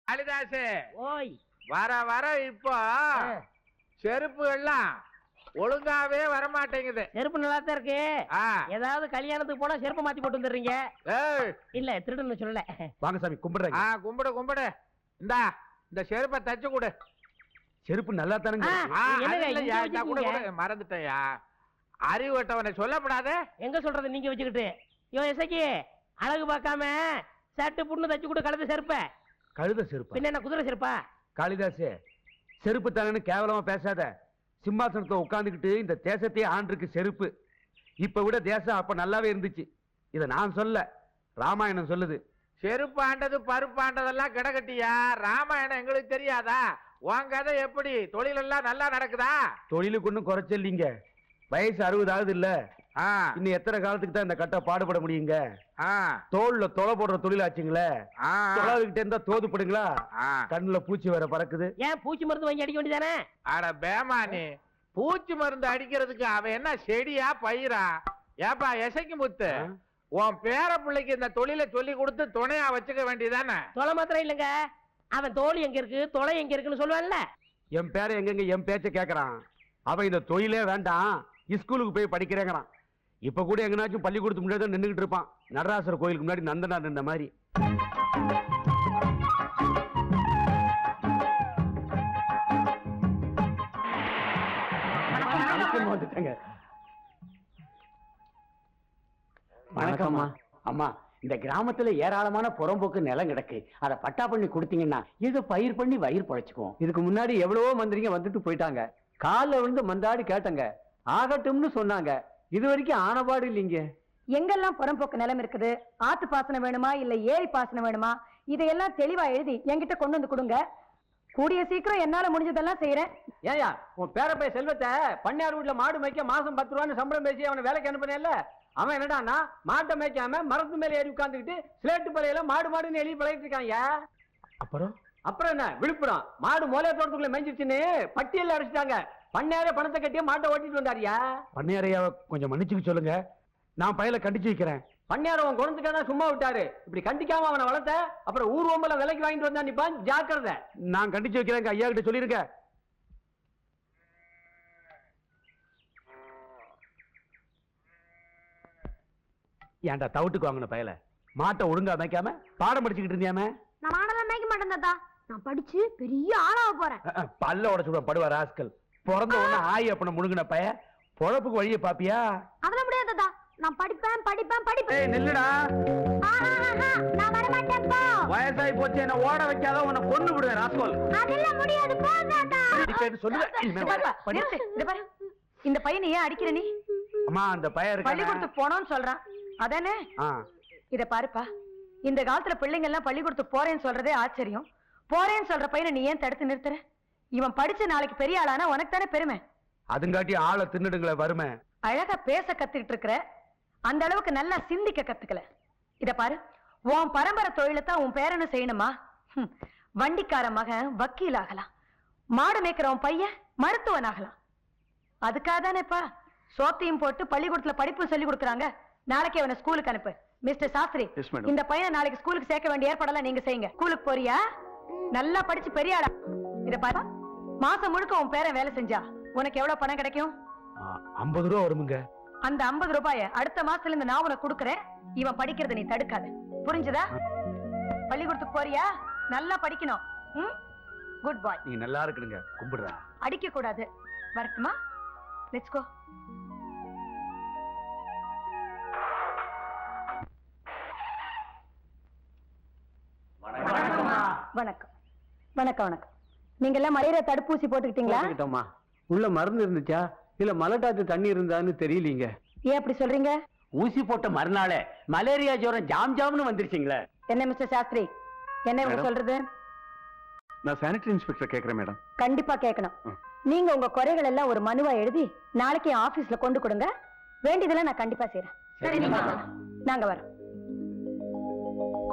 காளிதாசு ஓய் வர வர இப்போ செருப்பு எல்லாம் ஒழுங்காவே வரமாட்டேங்குது. செருப்பு நல்லா தான் இருக்கு. ஏதாவது கல்யாணத்துக்கு போனா செருப்பு மாத்தி போட்டு வந்துடுறீங்க. இல்ல திருடுன்னு சொல்லல. வாங்க சாமி கும்பிடுறேன். கும்பிடு கும்பிடு. இந்தா இந்த செருப்பை தச்சு கொடு. செருப்பு நல்லா தானுங்க. மறந்துட்டேயா, அறிவுட்டவனை சொல்லப்படாத. எங்க சொல்றது நீங்க வச்சுக்கிட்டு. இசைக்கு அழகு பார்க்காம சட்டு புண்ணு தச்சு கொடு. கழுத செருப்ப. கழுத செருப்பு பின்ன என்ன குதிரை செருப்பா? காளிதாசே, செருப்பு தானு கேவலமா பேசாத. சிம்மாசனத்தை உட்காந்துக்கிட்டு இந்த தேசத்தையே ஆண்டிருக்கு செருப்பு. இப்ப விட தேசம் அப்ப நல்லாவே இருந்துச்சு. இத நான் சொல்ல, ராமாயணம் சொல்லுது. செருப்பு ஆண்டது பருப்பு ஆண்டதெல்லாம் கிடக்கட்டியா, ராமாயணம் எங்களுக்கு தெரியாதா? உன் கதை எப்படி? தொழில் எல்லாம் நல்லா நடக்குதா? தொழிலுக்கு ஒன்னும் குறைச்சல்லிங்க. வயசு 60 ஆகுது இல்ல. இன்னும் எத்தனை காலத்துக்கு தான் இந்த கட்ட பாடுபட முடியுங்க? தோல்ல தொலை போடுற தொழில் ஆச்சுங்களே. தொலைகிட்டே இருந்தா தோதுப்படுங்களா? கண்ணுல பூச்சி வேற பறக்குது. ஏன் பூச்சி மருந்து வாங்கி அடிக்க வேண்டியதானே? அட பேமானி, பூச்சி மருந்து அடிக்கிறதுக்கு அவன் என்ன செடியா பயிரா? ஏப்பா எசைக்கு முத்து, உன் பேர பிள்ளைக்கு இந்த தொழிலை சொல்லி கொடுத்து துணையா வச்சுக்க வேண்டியதானே? தொலை மாத்திரம் இல்லங்க, அவன் தோல் எங்க இருக்கு தொலை எங்க இருக்குன்னு சொல்லுவான்ல. என் பேர எங்க என் பேச்ச கேக்குறான். அவன் இந்த தொழிலே வேண்டாம், ஸ்கூலுக்கு போய் படிக்கிறேங்கிறான். இப்ப கூட எங்கனாச்சும் பள்ளிக்கூடத்துக்கு முன்னாடி தான் நின்றுகிட்டு இருப்பான். நடராசர் கோயிலுக்கு முன்னாடி நந்தனா நின்ற மாதிரி. வணக்கம்மா. அம்மா, இந்த கிராமத்துல ஏராளமான புறம்போக்கு நிலம் கிடக்கு. அதை பட்டா பண்ணி கொடுத்தீங்கன்னா இது பயிர் பண்ணி வயிறு பழைச்சுக்குவோம். இதுக்கு முன்னாடி எவ்வளவோ மந்திரிங்க வந்துட்டு போயிட்டாங்க. காலில் விழுந்து மந்தாடி கேட்டங்க, ஆகட்டும்னு சொன்னாங்க. இது வரைக்கும் ஆனபாடு இல்லைங்க. எங்கெல்லாம் புறம்போக்கு நிலம் இருக்குது, ஆத்து பாசனம் வேணுமா இல்ல ஏரி பாசனம் வேணுமா, இதையெல்லாம் தெளிவா எழுதி என்கிட்ட கொண்டு வந்து கொடுங்க. கூடிய சீக்கிரம் என்னால முடிஞ்சதெல்லாம் செய்யறேன். ஏயா, உன் பேரப்பைய செல்வத்தை பண்ணையார் வீட்டுல மாடு மேய்க்க மாசம் 10 ரூபான்னு சம்பளம் பேசி அவனை வேலைக்கு அனுப்பினேன்ல, அவன் என்னடான்னா மாட்டை மேய்க்காம மரத்து மேல ஏறி உட்காந்துக்கிட்டு ஸ்லேட்டு பழையில மாடு மாடுன்னு எழுதி பழகிட்டு இருக்காங்க. அப்புறம் என்ன, விழுப்புரம் மாடு மோலைய தோட்டத்துக்குள்ள மேய்ஞ்சிருச்சுன்னு பட்டியல அடிச்சுட்டாங்க. பண்ணையாரே பணத்தை கட்டி மாட்டை ஓட்டிட்டு வந்தாரியா. பண்ணையாரையா கொஞ்சம் மன்னிச்சுக்க சொல்லுங்க, நான் பையல கண்டிச்சு வைக்கிறேன். பண்ணையார அவன் குணத்துக்கான சும்மா விட்டாரு. இப்படி கண்டிக்காம அவனை வளர்த்த அப்புறம் ஊர் ஓம்பல விலைக்கு வாங்கிட்டு வந்தா நிப்பான். ஜாக்கிரதை. நான் கண்டிச்சு வைக்கிறேன். ஐயா கிட்ட சொல்லிருக்க. ஏன்டா தவிட்டுக்கு வாங்கின பயல மாட்டை ஒழுங்கா மேய்க்காம பாடம் படிச்சுக்கிட்டு இருந்தியாமே? நான் மாடெல்லாம் மேய்க்க மாட்டேன் தாத்தா, நான் படிச்சு பெரிய ஆளாக போறேன். பல்ல உடச்சு படுவா ராஸ்கல். பிறந்த உடனே ஆயி அப்பன முழுங்கின பய பொழப்புக்கு வழியை பாப்பியா? அதெல்லாம் முடியாது தாத்தா, நான் படிப்பேன் படிப்பேன் படிப்பேன். நில்லுடா, நான் வர மாட்டேன் போ. வயசாயி போச்சு, என்ன ஓட வைக்காத உன்னை கொண்டு விடுவேன் ராஸ்கல். அதெல்லாம் முடியாது போ தாத்தா. சொல்லுவேன். இந்த பையனை ஏன் அடிக்கிற நீ? அம்மா, அந்த பையன் பள்ளிக்கூடத்துக்கு போனோம்னு சொல்றான் அதானே? இத பாருப்பா, இந்த காலத்துல பிள்ளைங்க எல்லாம் பள்ளிக்கூடத்துக்கு போறேன்னு சொல்றதே ஆச்சரியம். போறேன்னு சொல்ற பையனை நீ ஏன் தடுத்து நிறுத்துற? இவன் படிச்சு நாளைக்கு பெரிய ஆளானா உனக்கு தானே பெருமை. அதுங்காட்டி ஆளை தின்னுடுங்களே வறுமை. அழகா பேச கத்துக்கிட்டு இருக்கிற, அந்த அளவுக்கு நல்லா சிந்திக்க கத்துக்கல. இத பாரு, உன் பரம்பரை தொழிலை தான் உன் பேரனும் செய்யணுமா? வண்டிக்கார மகன் வக்கீல் ஆகலாம், மாடு மேய்க்கிறவன் பையன் மருத்துவன் ஆகலாம். அதுக்காக தானேப்பா சோத்தையும் போட்டு பள்ளிக்கூடத்துல படிப்பும் சொல்லி கொடுக்குறாங்க. நாளைக்கு அவனை ஸ்கூலுக்கு அனுப்பு. மிஸ்டர் சாஸ்திரி, இந்த பையனை நாளைக்கு ஸ்கூலுக்கு சேர்க்க வேண்டிய ஏற்பாடெல்லாம் நீங்க செய்யுங்க. ஸ்கூலுக்கு போறியா? நல்லா படிச்சு பெரிய ஆளா. இத பாரு, மாசம் முழுக்க உன் பேரன் வேலை செஞ்சா உனக்கு எவ்வளவு பணம் கிடைக்கும்? 50 ரூபா வருமுங்க. அந்த 50 ரூபாய அடுத்த மாசத்துல இருந்து நான் உனக்கு கொடுக்கறேன். இவன் படிக்கிறத நீ தடுக்காத, புரிஞ்சுதா? பள்ளிக்கூடத்துக்கு போறியா? நல்லா படிக்கணும். Goodbye. நீ நல்லா இருக்கணுங்க. கும்பிடுறா. அடிக்க கூடாது. வரட்டுமா? Let's go. வணக்கம் வணக்கம் வணக்கம். நீங்க எல்லாம் மலேரியா தடுப்பூசி போட்டுக்கிட்டீங்களா? உள்ள மருந்து இருந்துச்சா இல்ல மலட்டாத்து தண்ணி இருந்தான்னு தெரியலீங்க. ஏன் அப்படி சொல்றீங்க? ஊசி போட்ட மறுநாளே மலேரியா ஜுரம் ஜாம் ஜாம்னு வந்துருச்சுங்களே. என்ன மிஸ்டர் சாஸ்திரி, என்ன இவங்க சொல்றது? நான் சானிட்டரி இன்ஸ்பெக்டர் கேக்குறேன் மேடம். கண்டிப்பா கேட்கணும். நீங்க உங்க குறைகள் எல்லாம் ஒரு மனுவா எழுதி நாளைக்கு ஆபீஸ்ல கொண்டு கொடுங்க. வேண்டியதெல்லாம் நான் கண்டிப்பா செய்யறேன். நாங்க வரோம்.